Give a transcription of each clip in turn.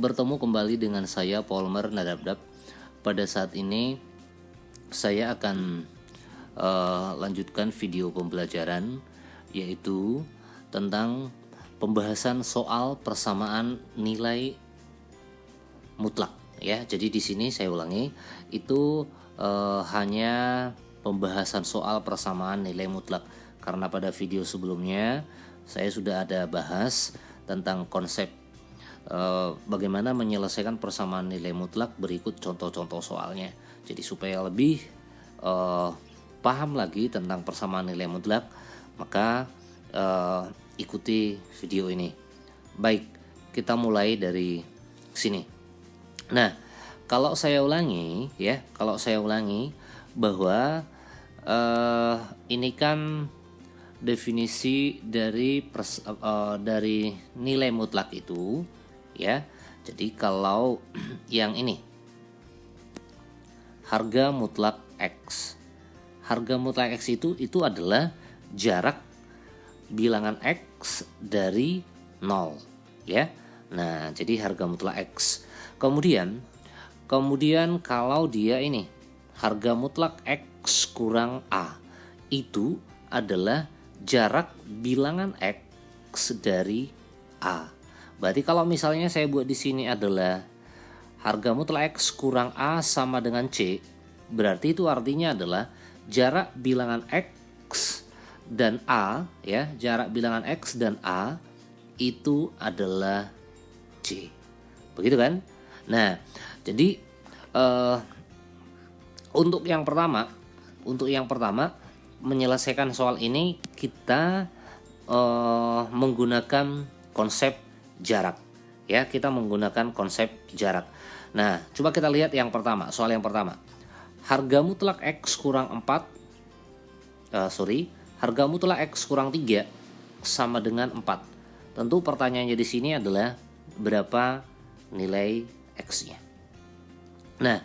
bertemu kembali dengan saya Polmer Nadabdab. Pada saat ini saya akan lanjutkan video pembelajaran, yaitu tentang pembahasan soal persamaan nilai mutlak ya. Jadi di sini saya ulangi, itu hanya pembahasan soal persamaan nilai mutlak, karena pada video sebelumnya saya sudah ada bahas tentang konsep bagaimana menyelesaikan persamaan nilai mutlak. Berikut contoh-contoh soalnya. Jadi supaya lebih paham lagi tentang persamaan nilai mutlak, maka ikuti video ini. Baik, kita mulai dari sini. Nah, kalau saya ulangi bahwa ini kan definisi dari nilai mutlak itu ya. Jadi kalau yang ini harga mutlak X. Harga mutlak X itu adalah jarak bilangan X dari 0 ya. Nah, jadi harga mutlak X. Kemudian kalau dia ini harga mutlak X kurang A, itu adalah jarak bilangan X dari A. Berarti kalau misalnya saya buat di sini adalah harga mutlak X kurang A sama dengan C, berarti itu artinya adalah jarak bilangan X dan A ya, jarak bilangan X dan A itu adalah C. Begitu kan? Nah, jadi untuk yang pertama menyelesaikan soal ini kita menggunakan konsep jarak ya, kita menggunakan konsep jarak. Nah, coba kita lihat yang pertama, soal yang pertama. Harga mutlak X kurang 4 harga mutlak X kurang 3 sama dengan 4. Tentu pertanyaannya di sini adalah berapa nilai X-nya. Nah,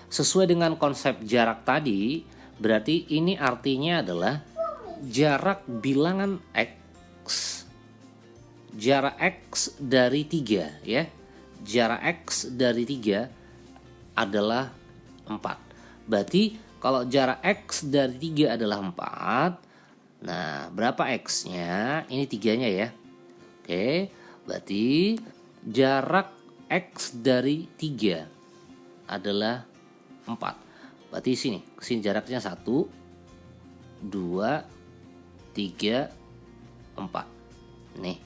sesuai dengan konsep jarak tadi, berarti ini artinya adalah jarak bilangan X, jarak X dari 3 ya. Jarak X dari 3 adalah 4. Berarti kalau jarak X dari 3 adalah 4, nah berapa X-nya? Ini 3-nya ya. Oke, berarti jarak X dari 3 adalah 4. Berarti sini jaraknya 1, 2, 3, 4. Nih.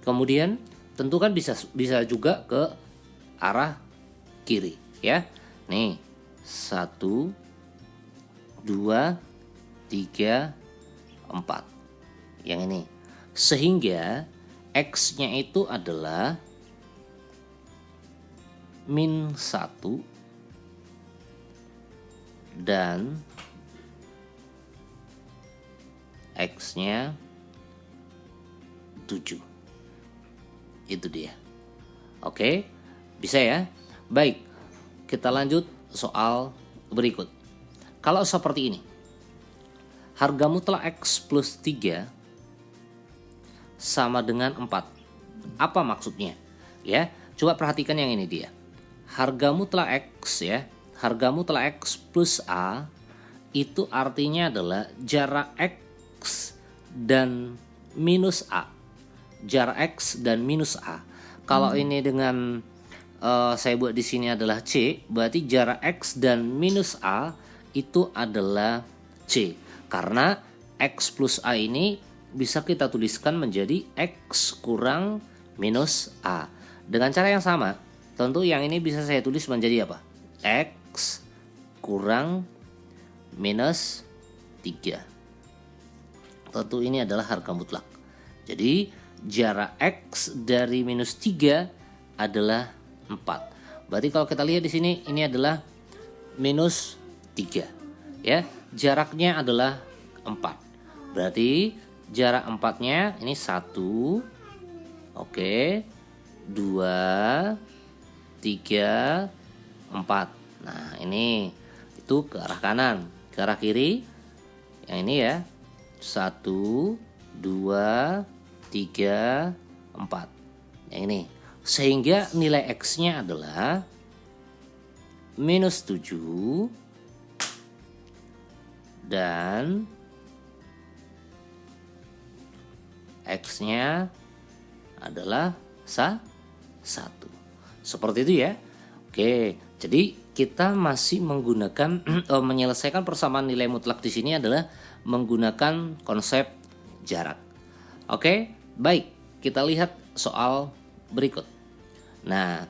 Kemudian tentu kan bisa juga ke arah kiri ya. Nih, 1, 2, 3, 4. Yang ini. Sehingga X-nya itu adalah min 1 dan X-nya 7. Itu dia. Oke, bisa ya? Baik, kita lanjut soal berikut. Kalau seperti ini, harga mutlak X plus 3 sama dengan 4. Apa maksudnya? Ya, coba perhatikan yang ini dia. Harga mutlak X ya, harga mutlak X plus A itu artinya adalah jarak X dan minus A. Jarak X dan minus A. Kalau ini dengan saya buat di sini adalah C, berarti jarak X dan minus A itu adalah C. Karena X plus A ini bisa kita tuliskan menjadi X kurang minus A. Dengan cara yang sama, tentu yang ini bisa saya tulis menjadi apa? X kurang minus 3. Tentu ini adalah harga mutlak. Jadi jarak X dari minus 3 adalah 4. Berarti kalau kita lihat di sini, ini adalah minus 3 ya. Jaraknya adalah 4. Berarti jarak 4-nya ini 1. Oke. 2, 3, 4. Nah, ini itu ke arah kanan. Ke arah kiri yang ini ya. 1, 2, 3, 4. Yang ini. Sehingga nilai X-nya adalah minus 7 dan X-nya adalah 1. Seperti itu ya. Oke, jadi kita masih menggunakan menyelesaikan persamaan nilai mutlak di sini adalah menggunakan konsep jarak. Oke, baik. Kita lihat soal berikut. Nah,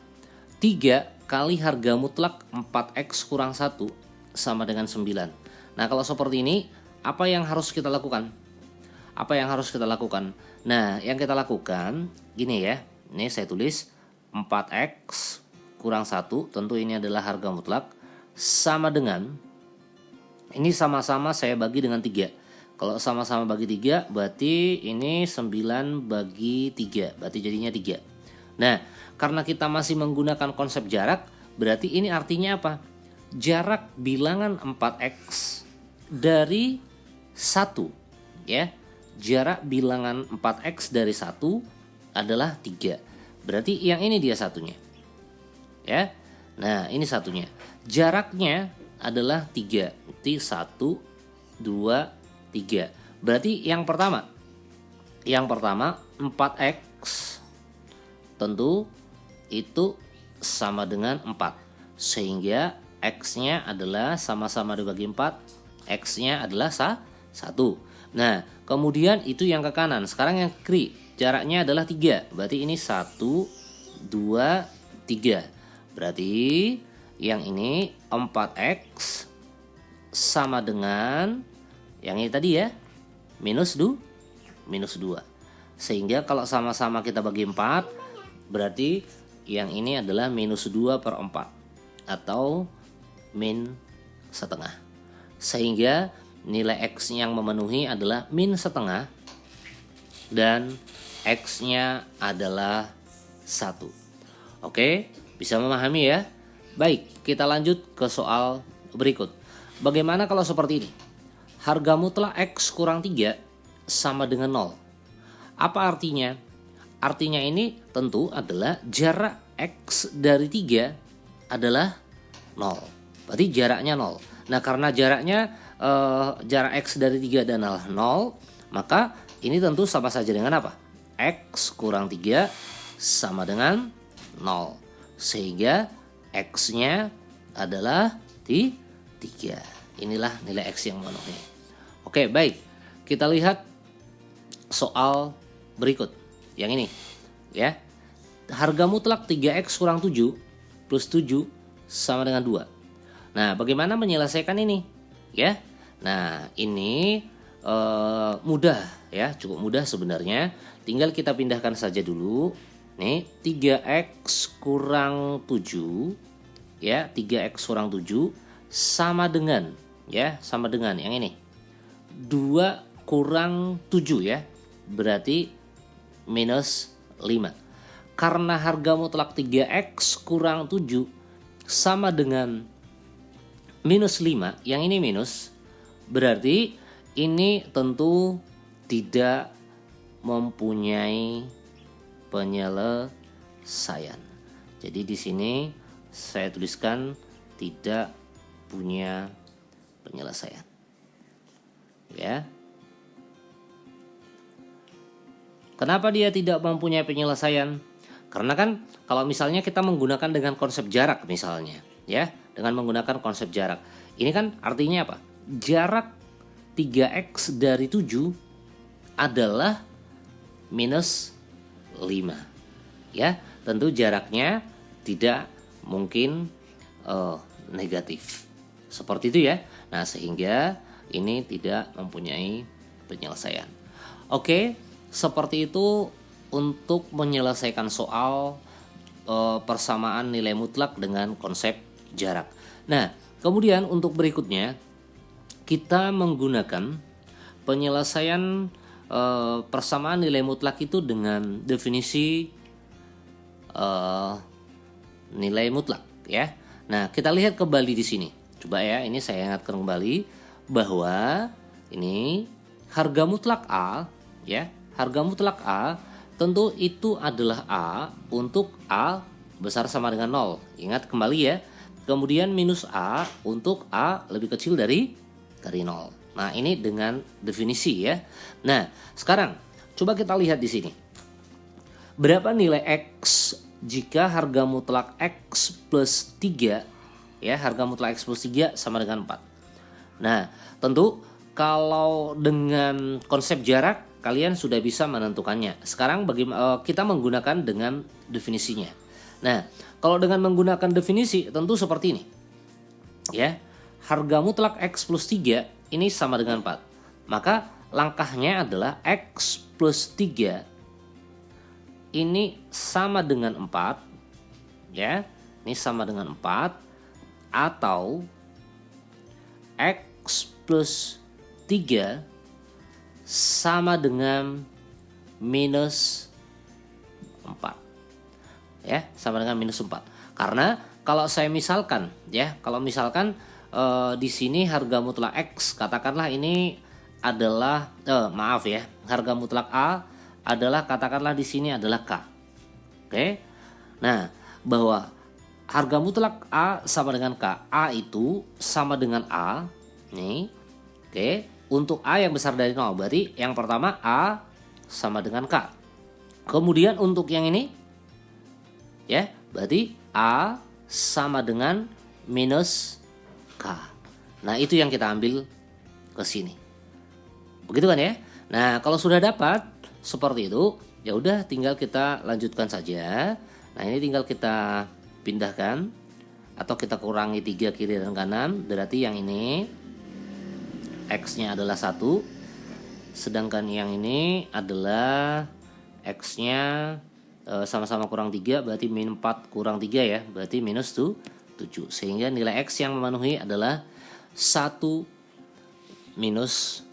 3 kali harga mutlak 4X kurang 1 sama dengan 9. Nah, kalau seperti ini, apa yang harus kita lakukan? Nah, yang kita lakukan gini ya. Ini saya tulis 4X kurang 1, tentu ini adalah harga mutlak, sama dengan, ini sama-sama saya bagi dengan 3. Kalau sama-sama bagi 3, berarti ini 9 bagi 3, berarti jadinya 3. Nah, karena kita masih menggunakan konsep jarak, berarti ini artinya apa? Jarak bilangan 4X dari 1, ya. Jarak bilangan 4X dari 1 adalah 3. Berarti yang ini dia satunya. Ya. Nah, ini satunya. Jaraknya adalah 3. Berarti 1, 2, 3. Berarti yang pertama 4X tentu itu sama dengan 4. Sehingga X-nya adalah sama-sama dibagi 4. X-nya adalah 1. Nah, kemudian itu yang ke kanan. Sekarang yang ke kiri, jaraknya adalah 3. Berarti ini 1, 2, 3. Berarti yang ini 4X sama dengan yang ini tadi ya, minus 2. Sehingga kalau sama-sama kita bagi 4, berarti yang ini adalah minus 2/4 atau min setengah. Sehingga nilai X yang memenuhi adalah min setengah dan X-nya adalah 1. Oke, bisa memahami ya? Baik, kita lanjut ke soal berikut. Bagaimana kalau seperti ini? Harga mutlak X kurang 3 sama dengan 0. Apa artinya? Artinya ini tentu adalah jarak X dari 3 adalah 0. Berarti jaraknya 0. Nah, karena jarak X dari 3 adalah 0, maka ini tentu sama saja dengan apa? X kurang 3 sama dengan 0. Sehingga X-nya adalah 3. Inilah nilai X yang memenuhi. Oke, baik. Kita lihat soal berikut. Yang ini ya. Harga mutlak 3X kurang 7 plus 7 sama dengan 2. Nah, bagaimana menyelesaikan ini? Ya. Nah, ini mudah ya, cukup mudah sebenarnya. Tinggal kita pindahkan saja dulu. Nih, 3X kurang 7 ya, 3X kurang 7 sama dengan yang ini. 2 kurang 7 ya. Berarti minus 5. Karena harga mutlak 3X kurang 7 sama dengan minus 5, yang ini minus, berarti ini tentu tidak mempunyai penyelesaian. Jadi di sini saya tuliskan tidak punya penyelesaian. Ya. Kenapa dia tidak mempunyai penyelesaian? Karena kan kalau misalnya kita menggunakan dengan konsep jarak misalnya, ya, dengan menggunakan konsep jarak. Ini kan artinya apa? Jarak 3X dari 7 adalah minus 5. Ya, tentu jaraknya tidak mungkin negatif. Seperti itu ya. Nah, sehingga ini tidak mempunyai penyelesaian. Oke, seperti itu untuk menyelesaikan soal persamaan nilai mutlak dengan konsep jarak. Nah, kemudian untuk berikutnya kita menggunakan penyelesaian persamaan nilai mutlak itu dengan definisi nilai mutlak ya. Nah, kita lihat kembali di sini. Coba ya, ini saya ingatkan kembali bahwa ini harga mutlak A ya, harga mutlak A tentu itu adalah A untuk A besar sama dengan 0. Ingat kembali ya. Kemudian minus A untuk A lebih kecil dari 0. Nah, ini dengan definisi ya. Nah, sekarang coba kita lihat di sini. Berapa nilai X jika harga mutlak X plus 3, ya, harga mutlak X plus 3 sama dengan 4. Nah, tentu kalau dengan konsep jarak kalian sudah bisa menentukannya. Sekarang kita menggunakan dengan definisinya. Nah, kalau dengan menggunakan definisi tentu seperti ini. Ya, harga mutlak X plus 3 ini sama dengan 4. Maka langkahnya adalah X plus 3 ini sama dengan 4. Ya, ini sama dengan 4. Atau X plus 3 sama dengan minus 4. Ya, sama dengan minus 4. Karena kalau saya misalkan ya, di sini harga mutlak X, katakanlah ini adalah harga mutlak A adalah katakanlah di sini adalah K. Oke. Nah, bahwa harga mutlak A sama dengan K, A itu sama dengan A nih. Oke, untuk A yang besar dari 0 berarti yang pertama A sama dengan K. Kemudian untuk yang ini ya, berarti A sama dengan minus K. Nah, itu yang kita ambil ke sini. Begitu kan ya? Nah, kalau sudah dapat seperti itu, ya udah tinggal kita lanjutkan saja. Nah, ini tinggal kita pindahkan atau kita kurangi 3 kiri dan kanan, berarti yang ini X-nya adalah 1, sedangkan yang ini adalah X-nya sama-sama kurang 3, berarti min 4 kurang 3 ya, berarti minus 7. Sehingga nilai X yang memenuhi adalah 1 minus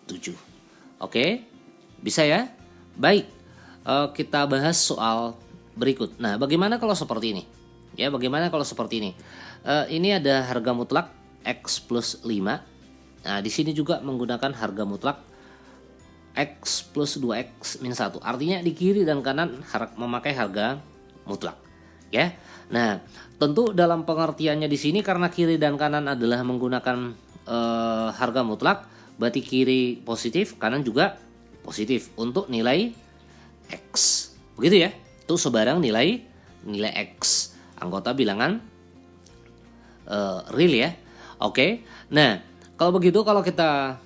7. Oke, bisa ya? Baik, kita bahas soal berikut. Nah, bagaimana kalau seperti ini? Ya, bagaimana kalau seperti ini? Ini ada harga mutlak X plus 5. Nah, di sini juga menggunakan harga mutlak X plus 2X min 1. Artinya di kiri dan kanan memakai harga mutlak. Ya. Nah, tentu dalam pengertiannya di sini karena kiri dan kanan adalah menggunakan harga mutlak, berarti kiri positif, kanan juga positif untuk nilai X. Begitu ya. Itu sebarang nilai X. Anggota bilangan real ya. Oke. Nah, kalau begitu kalau kita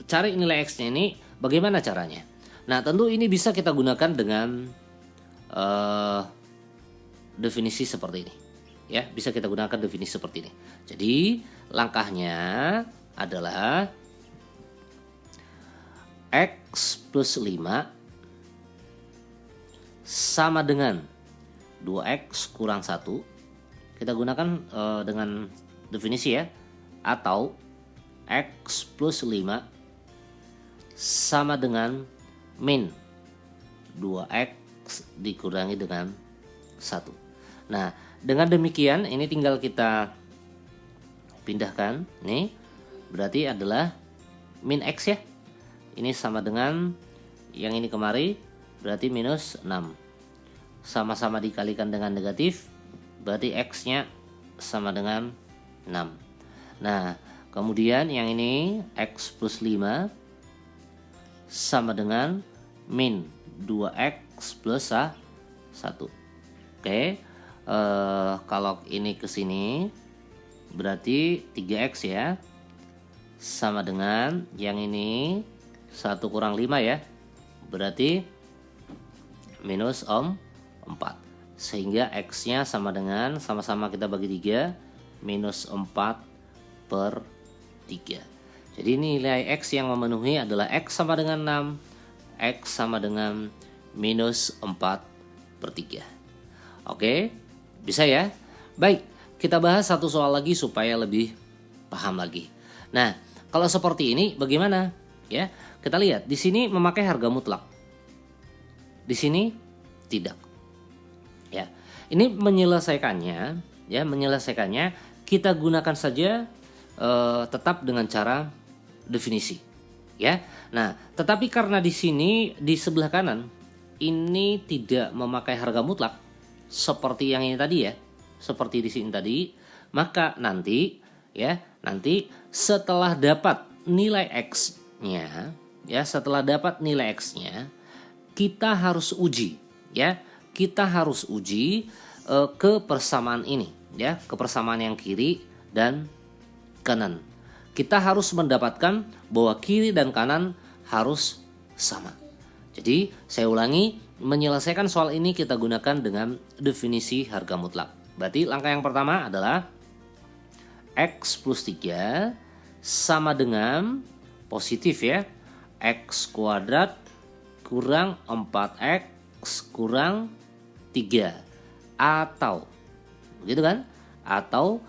cari nilai X-nya ini bagaimana caranya? Nah, tentu ini bisa kita gunakan dengan definisi seperti ini. Ya, bisa kita gunakan definisi seperti ini. Jadi, langkahnya adalah X plus 5 sama dengan 2X kurang 1. Kita gunakan dengan definisi ya. Atau X plus 5 sama dengan min 2X dikurangi dengan 1. Nah, dengan demikian ini tinggal kita pindahkan. Nih, berarti adalah min X ya. Ini sama dengan yang ini kemari, berarti minus 6. Sama-sama dikalikan dengan negatif, berarti X-nya sama dengan 6. Nah, kemudian yang ini X plus 5 sama dengan min 2X plus 1. Oke, kalau ini ke sini berarti 3X ya. Sama dengan yang ini 1 kurang 5 ya. Berarti minus 4. Sehingga X-nya sama dengan, sama-sama kita bagi 3, minus 4 per 3. Jadi nilai X yang memenuhi adalah X sama dengan 6, X sama dengan minus 4 per 3. Oke, bisa ya? Baik, kita bahas satu soal lagi supaya lebih paham lagi. Nah, kalau seperti ini bagaimana? Ya, kita lihat di sini memakai harga mutlak. Di sini tidak. Ya. Ini menyelesaikannya kita gunakan saja tetap dengan cara definisi. ya. Nah, tetapi karena di sini di sebelah kanan ini tidak memakai harga mutlak seperti yang ini tadi ya, seperti di sini tadi, maka nanti ya, nanti setelah dapat nilai X-nya ya, setelah dapat nilai X-nya kita harus uji ya, kita harus uji ke persamaan ini ya, ke persamaan yang kiri dan kanan. Kita harus mendapatkan bahwa kiri dan kanan harus sama. Jadi saya ulangi, menyelesaikan soal ini kita gunakan dengan definisi harga mutlak. Berarti langkah yang pertama adalah X plus 3 sama dengan positif ya, X kuadrat kurang 4X kurang 3. Atau, begitu kan? Atau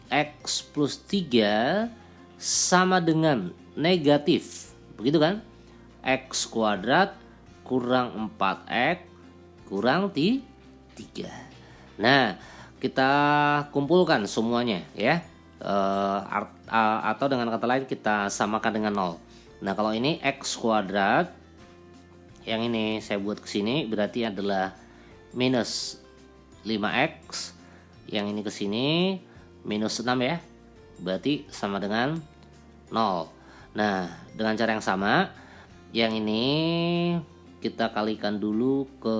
X plus 3 sama dengan negatif, begitu kan? X kuadrat kurang 4X kurang 3. Nah, kita kumpulkan semuanya ya, atau dengan kata lain kita samakan dengan 0. Nah, kalau ini X kuadrat, yang ini saya buat ke sini berarti adalah minus 5X, yang ini ke sini minus 6 ya, berarti sama dengan 0. Nah, dengan cara yang sama, yang ini kita kalikan dulu ke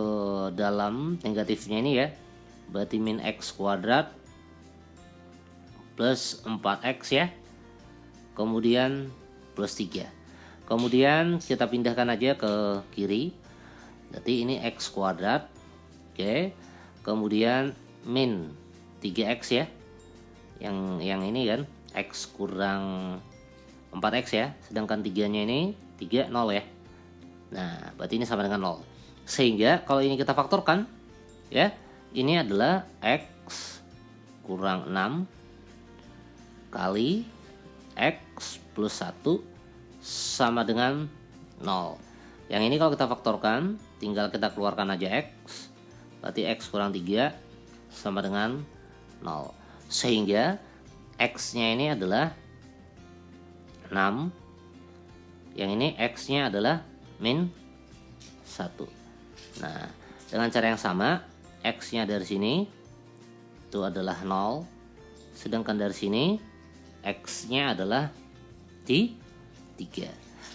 dalam negatifnya ini ya, berarti min X kuadrat plus 4X ya, kemudian plus 3. Kemudian kita pindahkan aja ke kiri, berarti ini X kuadrat, oke. Kemudian min 3X ya, yang ini kan X kurang 4X ya, sedangkan 3-nya ini 3, 0 ya. Nah, berarti ini sama dengan 0. Sehingga kalau ini kita faktorkan ya, ini adalah X kurang 6 kali X plus 1 sama dengan 0. Yang ini kalau kita faktorkan, tinggal kita keluarkan aja X, berarti X kurang 3 sama dengan 0. Sehingga X-nya ini adalah 6, yang ini X-nya adalah min 1. Nah, dengan cara yang sama, X-nya dari sini itu adalah 0, sedangkan dari sini X-nya adalah 3.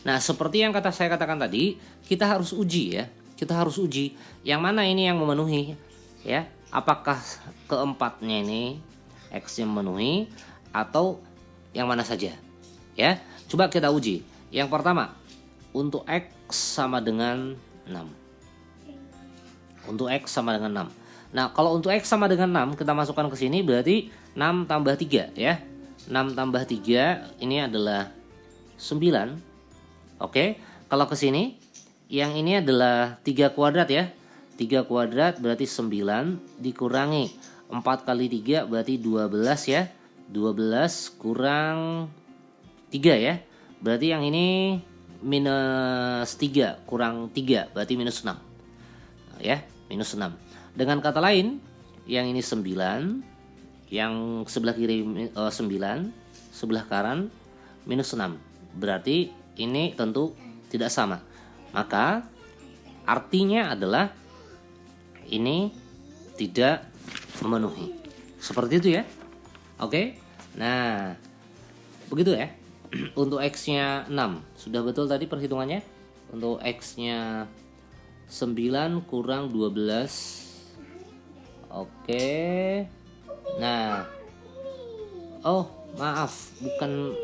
Nah, seperti yang saya katakan tadi, kita harus uji ya. Kita harus uji yang mana ini yang memenuhi ya. Apakah keempatnya ini X-nya memenuhi atau yang mana saja ya. Coba kita uji. Yang pertama, untuk X sama dengan 6. Untuk X sama dengan 6. Nah, kalau untuk X sama dengan 6 kita masukkan ke sini berarti 6 tambah 3 ya. 6 tambah 3 ini adalah 9. Oke, kalau ke sini yang ini adalah 3 kuadrat ya. 3 kuadrat berarti 9 dikurangi 4 kali 3 berarti 12 ya. 12 kurang 3 ya. Berarti yang ini minus 3 kurang 3 berarti minus 6 ya, minus 6. Dengan kata lain, yang ini 9, yang sebelah kiri 9, sebelah kanan minus 6. Berarti ini tentu tidak sama. Maka artinya adalah ini tidak memenuhi. Seperti itu ya. Oke. Nah, begitu ya. Untuk X-nya 6. Sudah betul tadi perhitungannya? Untuk X-nya 9 kurang 12. Oke. Nah. Oh, maaf, bukan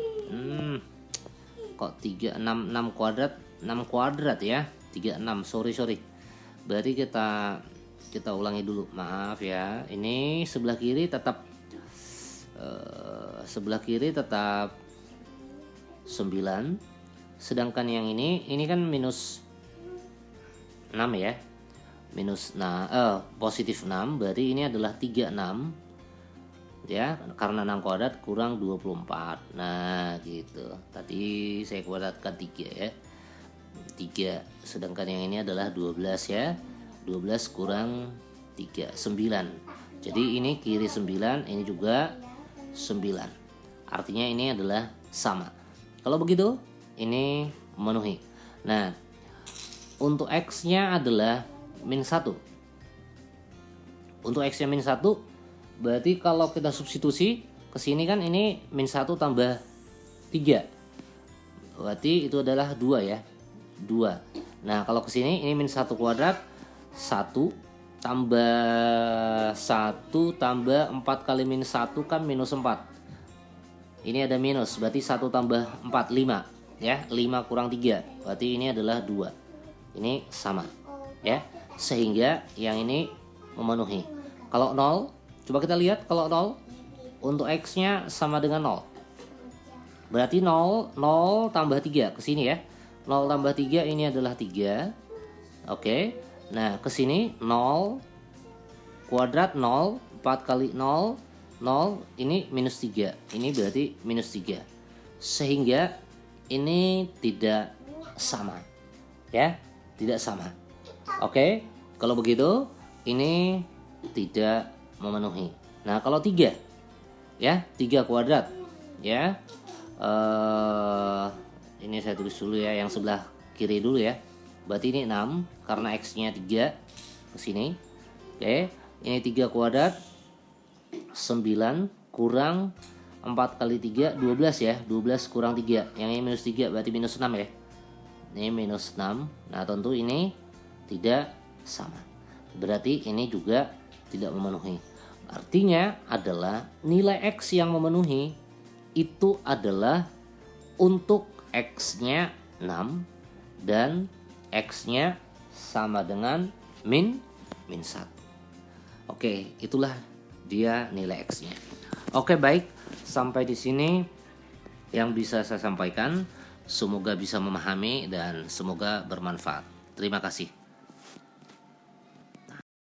kok 3 6 kuadrat, 6 kuadrat ya. 36. Sorry. Berarti kita ulangi dulu. Maaf ya. Ini sebelah kiri tetap 9, sedangkan yang ini kan minus 6 ya, positif 6, berarti ini adalah 36 ya, karena 6 kuadrat kurang 24. Nah gitu, tadi saya kuadratkan 3 ya, 3, sedangkan yang ini adalah 12 ya, 12 kurang 3, 9. Jadi ini kiri 9, ini juga 9, artinya ini adalah sama. Kalau begitu, ini memenuhi. Nah, untuk X-nya adalah min 1. Untuk X-nya min 1, berarti kalau kita substitusi ke sini kan ini min 1 tambah 3. Berarti itu adalah 2 ya. 2. Nah, kalau ke sini ini min 1 kuadrat, 1 tambah 1 tambah 4 kali min 1 kan minus 4. Ini ada minus, berarti 1 tambah 4, 5 ya. 5 kurang 3, berarti ini adalah 2. Ini sama ya. Sehingga yang ini memenuhi. Kalau 0, coba kita lihat kalau 0 untuk X-nya sama dengan 0. Berarti 0 tambah 3 ke sini ya. 0 tambah 3 ini adalah 3. Oke. Nah, ke sini 0 kuadrat 0, 4 kali 0, 0 ini minus 3. Ini berarti minus 3. Sehingga ini tidak sama. Ya, tidak sama. Oke. Kalau begitu ini tidak memenuhi. Nah, kalau 3 ya, 3 kuadrat ya. Ini saya tulis dulu ya, yang sebelah kiri dulu ya. Berarti ini 6 karena X-nya 3 ke sini. Oke, ini 3 kuadrat 9 kurang 4 kali 3 12 ya. 12 kurang 3. Yang ini minus 3 berarti minus 6 ya. Ini minus 6. Nah, tentu ini tidak sama. Berarti ini juga tidak memenuhi. Artinya adalah nilai X yang memenuhi itu adalah untuk X-nya 6 dan X-nya sama dengan min 1. Oke, itulah dia nilai X-nya. Oke, baik. Sampai di sini yang bisa saya sampaikan. Semoga bisa memahami dan semoga bermanfaat. Terima kasih.